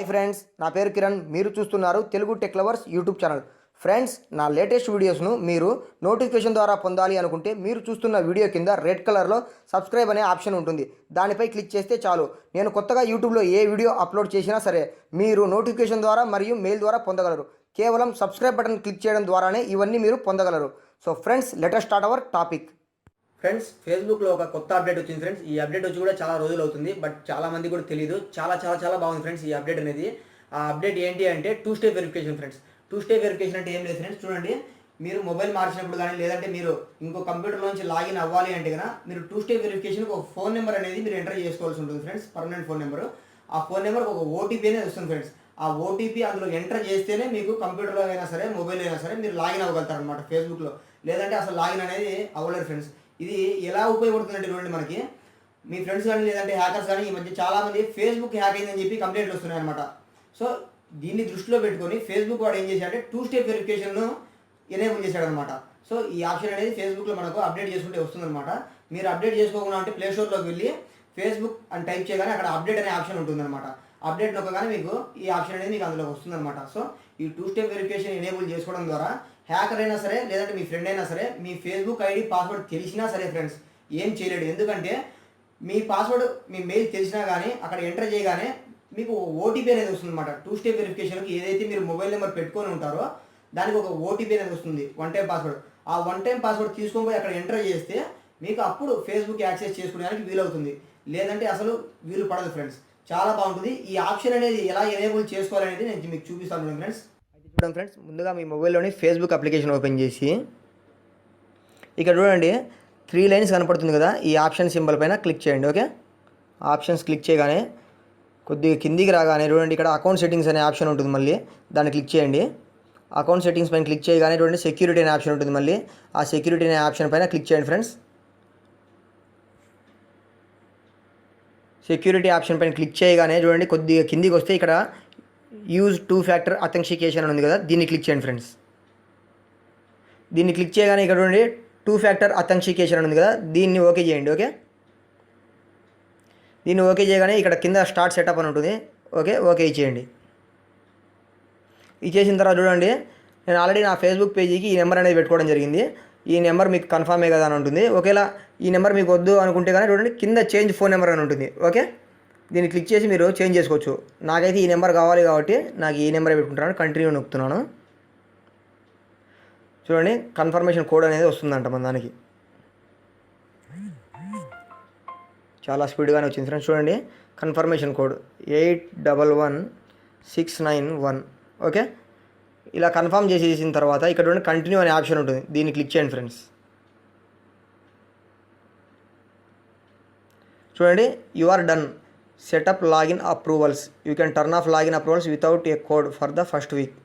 Hi friends, నా పేరు కిరణ్. మీరు చూస్తున్నారు Telugu tech lovers YouTube channel. Friends, నా లేటెస్ట్ వీడియోస్ను మీరు నోటిఫికేషన్ ద్వారా పొందాలి అనుకుంటే మీరు చూస్తున్న వీడియో కింద రెడ్ కలర్లో సబ్స్క్రైబ్ అనే ఆప్షన్ ఉంటుంది. దానిపై క్లిక్ చేస్తే చాలు. నేను కొత్తగా యూట్యూబ్లో ఏ వీడియో అప్లోడ్ చేసినా సరే మీరు నోటిఫికేషన్ ద్వారా మరియు మెయిల్ ద్వారా పొందగలరు. కేవలం సబ్స్క్రైబ్ బటన్ క్లిక్ చేయడం ద్వారానే ఇవన్నీ మీరు పొందగలరు. So friends, let us start our topic. Friends, ఫేస్బుక్లో ఒక కొత్త అప్డేట్ వచ్చింది ఫ్రెండ్స్. ఈ అప్డేట్ వచ్చి కూడా చాలా రోజులు అవుతుంది, బట్ చాలా మంది కూడా తెలియదు. చాలా చాలా చాలా బాగుంది ఫ్రెండ్స్ ఈ అప్డేట్ అనేది. ఆ అప్డేట్ ఏంటి అంటే 2 step verification friends. 2 step verification అంటే ఏం లేదు ఫ్రెండ్స్. చూడండి, మీరు మొబైల్ మార్చినప్పుడు కానీ లేదంటే మీరు ఇంకో కంప్యూటర్లోంచి లాగిన్ అవ్వాలి అంటే కనుక మీరు 2 స్టెప్ వెరిఫికేషన్కి ఒక ఫోన్ నెంబర్ అనేది మీరు ఎంటర్ చేసుకోవాల్సి ఉంటుంది ఫ్రెండ్స్. Permanent phone number. ఆ ఫోన్ నెంబర్కి ఒక ఓటీపీ అనేది వస్తుంది ఫ్రెండ్స్. ఆ ఓటీపీ అందులో ఎంటర్ చేస్తేనే మీకు కంప్యూటర్లో అయినా సరే మొబైల్ అయినా సరే మీరు లాగిన్ అవ్వగలుగుతారు అనమాట ఫేస్బుక్లో. లేదంటే అసలు లాగిన్ అనేది అవ్వలేరు ఫ్రెండ్స్. ఇది ఎలా ఉపయోగపడుతుందంటే చూడండి, మనకి మీ ఫ్రెండ్స్ కానీ లేదంటే హ్యాకర్స్ కానీ ఈ మధ్య చాలామంది ఫేస్బుక్ హ్యాక్ అయిందని చెప్పి కంప్లైంట్లు వస్తున్నాయి అనమాట. సో దీన్ని దృష్టిలో పెట్టుకొని ఫేస్బుక్ వాడు ఏం చేశాడంటే 2 స్టెప్ వెరిఫికేషన్ను ఎనేబుల్ చేశాడనమాట. సో ఈ ఆప్షన్ అనేది ఫేస్బుక్లో మనకు అప్డేట్ చేసుకుంటే వస్తుందన్నమాట. మీరు అప్డేట్ చేసుకోకుండా అంటే ప్లే స్టోర్లోకి వెళ్ళి ఫేస్బుక్ అని టైప్ చేయగానే అక్కడ అప్డేట్ అనే ఆప్షన్ ఉంటుందన్నమాట. అప్డేట్ నొక్కగానే మీకు ఈ ఆప్షన్ అనేది మీకు అందులో వస్తుందన్నమాట. సో ఈ 2 స్టెప్ వెరిఫికేషన్ ఎనేబుల్ చేసుకోవడం ద్వారా హ్యాకర్ అయినా సరే లేదంటే మీ ఫ్రెండ్ అయినా సరే మీ ఫేస్బుక్ ఐడి పాస్వర్డ్ తెలిసినా సరే ఫ్రెండ్స్ ఏం చేయలేడు. ఎందుకంటే మీ పాస్వర్డ్ మీ మెయిల్ తెలిసినా కానీ అక్కడ ఎంటర్ చేయగానే మీకు ఓటీపీ అనేది వస్తుంది అనమాట. 2 స్టెప్ వెరిఫికేషన్కి ఏదైతే మీరు మొబైల్ నెంబర్ పెట్టుకొని ఉంటారో దానికి ఒక ఓటీపీ అనేది వస్తుంది, 1 టైం పాస్వర్డ్. ఆ 1 టైం పాస్వర్డ్ తీసుకొని పోయి అక్కడ ఎంటర్ చేస్తే మీకు అప్పుడు ఫేస్బుక్ యాక్సెస్ చేసుకోవడానికి వీలవుతుంది. లేదంటే అసలు వీలు పడదు ఫ్రెండ్స్. చాలా బాగుంటుంది. ఈ ఆప్షన్ అనేది ఎలా ఎనేబుల్ చేసుకోవాలనేది నేను మీకు చూపిస్తాను ఫ్రెండ్స్. చూడండి ఫ్రెండ్స్, ముందుగా మీ మొబైల్లోని ఫేస్బుక్ అప్లికేషన్ ఓపెన్ చేసి ఇక్కడ చూడండి 3 లైన్స్ కనపడుతుంది కదా, ఈ ఆప్షన్ సింబల్ పైన క్లిక్ చేయండి. ఓకే, ఆప్షన్స్ క్లిక్ చేయగానే కొద్దిగా కిందికి రాగానే చూడండి ఇక్కడ అకౌంట్ సెట్టింగ్స్ అనే ఆప్షన్ ఉంటుంది. మళ్ళీ దాన్ని క్లిక్ చేయండి. అకౌంట్ సెట్టింగ్స్ పైన క్లిక్ చేయగానే చూడండి సెక్యూరిటీ అనే ఆప్షన్ ఉంటుంది. మళ్ళీ ఆ సెక్యూరిటీ అనే ఆప్షన్ పైన క్లిక్ చేయండి ఫ్రెండ్స్. సెక్యూరిటీ ఆప్షన్ పైన క్లిక్ చేయగానే చూడండి కొద్దిగా కిందికి వస్తే ఇక్కడ యూజ్ 2 ఫ్యాక్టర్ అథెంటికేషన్ అని ఉంది కదా, దీన్ని క్లిక్ చేయండి ఫ్రెండ్స్. దీన్ని క్లిక్ చేయగానే ఇక్కడ చూడండి 2 ఫ్యాక్టర్ అథెంటికేషన్ అని ఉంది కదా, దీన్ని ఓకే చేయండి. ఓకే, దీన్ని ఓకే చేయగానే ఇక్కడ కింద స్టార్ట్ సెటప్ అని ఉంటుంది. ఓకే ఇచ్చేయండి. ఇచ్చేసిన తర్వాత చూడండి, నేను ఆల్రెడీ నా ఫేస్బుక్ పేజీకి ఈ నెంబర్ అనేది పెట్టుకోవడం జరిగింది. ఈ నెంబర్ మీకు కన్ఫర్మే కదా అని ఉంటుంది. ఒకవేళ ఈ నెంబర్ మీకు వద్దు అనుకుంటే కానీ చూడండి కింద చేంజ్ ఫోన్ నెంబర్ అని ఉంటుంది. ఓకే, దీన్ని క్లిక్ చేసి మీరు చేంజ్ చేసుకోవచ్చు. నాకైతే ఈ నెంబర్ కావాలి కాబట్టి నాకు ఈ నెంబర్ పెట్టుకుంటున్నాను. కంటిన్యూ నొక్కుతున్నాను. చూడండి కన్ఫర్మేషన్ కోడ్ అనేది వస్తుందంట మన దానికి. చాలా స్పీడ్గానే వచ్చింది ఫ్రెండ్స్. చూడండి కన్ఫర్మేషన్ కోడ్ 811691. ఓకే, ఇలా కన్ఫర్మ్ చేసేసిన తర్వాత ఇక్కడ చూడండి కంటిన్యూ అనే ఆప్షన్ ఉంటుంది. దీన్ని క్లిక్ చేయండి ఫ్రెండ్స్. చూడండి you are done. Setup login approvals. You can turn off login approvals without a code for the first week.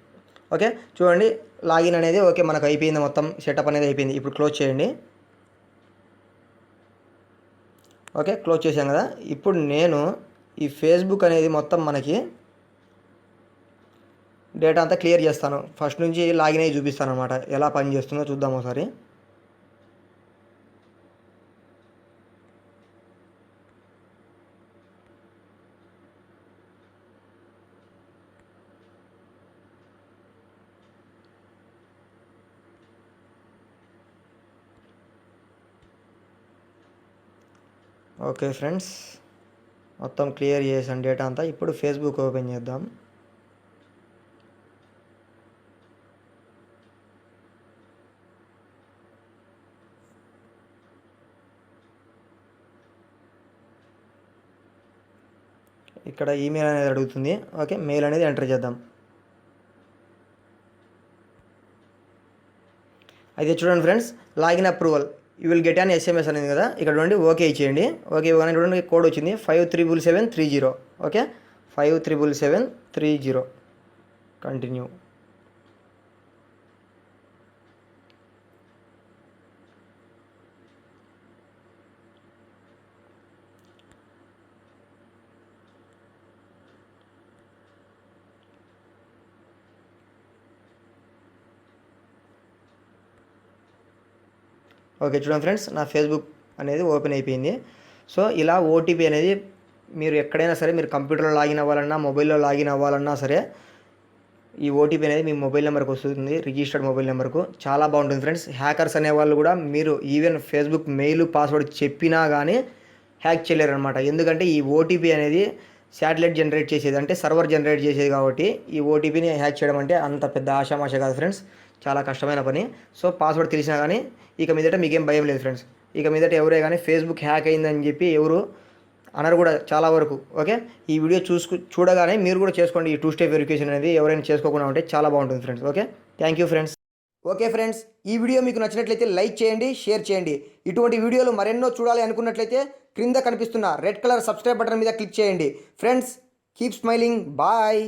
Okay, చూడండి లాగిన్ అనేది ఓకే మనకు అయిపోయింది, మొత్తం సెటప్ అనేది అయిపోయింది. ఇప్పుడు క్లోజ్ చేయండి. ఓకే, క్లోజ్ చేసాం కదా. ఇప్పుడు నేను ఈ ఫేస్బుక్ అనేది మొత్తం మనకి డేటా అంతా క్లియర్ చేస్తాను. ఫస్ట్ నుంచి లాగిన్ అయ్యి చూపిస్తాను అనమాట, ఎలా పని చేస్తుందో చూద్దాం ఒకసారి. ఓకే ఫ్రెండ్స్, మొత్తం క్లియర్ చేసాను డేటా అంతా. ఇప్పుడు ఫేస్బుక్ ఓపెన్ చేద్దాం. ఇక్కడ ఈమెయిల్ అనేది అడుగుతుంది. ఓకే, మెయిల్ అనేది ఎంటర్ చేద్దాం. అయితే చూడండి friends, login approval you will get an SMS అనేది కదా, ఇక్కడ చూడండి ఓకే ఇచ్చేయండి. ఓకే ఇవ్వగానే చూడండి కోడ్ వచ్చింది 577730. ఓకే, 577730. కంటిన్యూ. ఓకే చూడండి ఫ్రెండ్స్, నా ఫేస్బుక్ అనేది ఓపెన్ అయిపోయింది. సో ఇలా ఓటీపీ అనేది మీరు ఎక్కడైనా సరే మీరు కంప్యూటర్లో లాగిన్ అవ్వాలన్నా మొబైల్లో లాగిన్ అవ్వాలన్నా సరే ఈ ఓటీపీ అనేది మీ మొబైల్ నెంబర్కి వస్తుంది, రిజిస్టర్డ్ మొబైల్ నెంబర్కు. చాలా బాగుంటుంది ఫ్రెండ్స్. హ్యాకర్స్ అనేవాళ్ళు కూడా మీరు ఈవెన్ ఫేస్బుక్ మెయిల్ పాస్వర్డ్ చెప్పినా కానీ హ్యాక్ చేయలేరు అనమాట. ఎందుకంటే ఈ ఓటీపీ అనేది శాటిలైట్ జనరేట్ చేసేది, అంటే సర్వర్ జనరేట్ చేసేది కాబట్టి ఈ ఓటీపీని హ్యాక్ చేయడం అంటే అంత పెద్ద ఆషామాష కాదు ఫ్రెండ్స్, చాలా కష్టమైన పని. సో పాస్వర్డ్ తెలిసినా కానీ ఇక మీదట మీకేం భయం లేదు ఫ్రెండ్స్. ఇక మీదట ఎవరే కానీ ఫేస్బుక్ హ్యాక్ అయిందని చెప్పి ఎవరు అనరు కూడా చాలా వరకు. ఓకే, ఈ వీడియో చూడగానే మీరు కూడా చేసుకోండి. ఈ 2 స్టెప్ వెరిఫికేషన్ అనేది ఎవరైనా చేసుకోకుండా ఉంటే చాలా బాగుంటుంది friends. Okay, thank you friends. Okay friends, ఈ వీడియో మీకు నచ్చినట్లయితే లైక్ చేయండి, షేర్ చేయండి. ఇటువంటి వీడియోలు మరెన్నో చూడాలి అనుకున్నట్లయితే క్రింద కనిపిస్తున్న రెడ్ కలర్ సబ్స్క్రైబ్ బటన్ మీద క్లిక్ చేయండి. Friends, keep smiling, bye.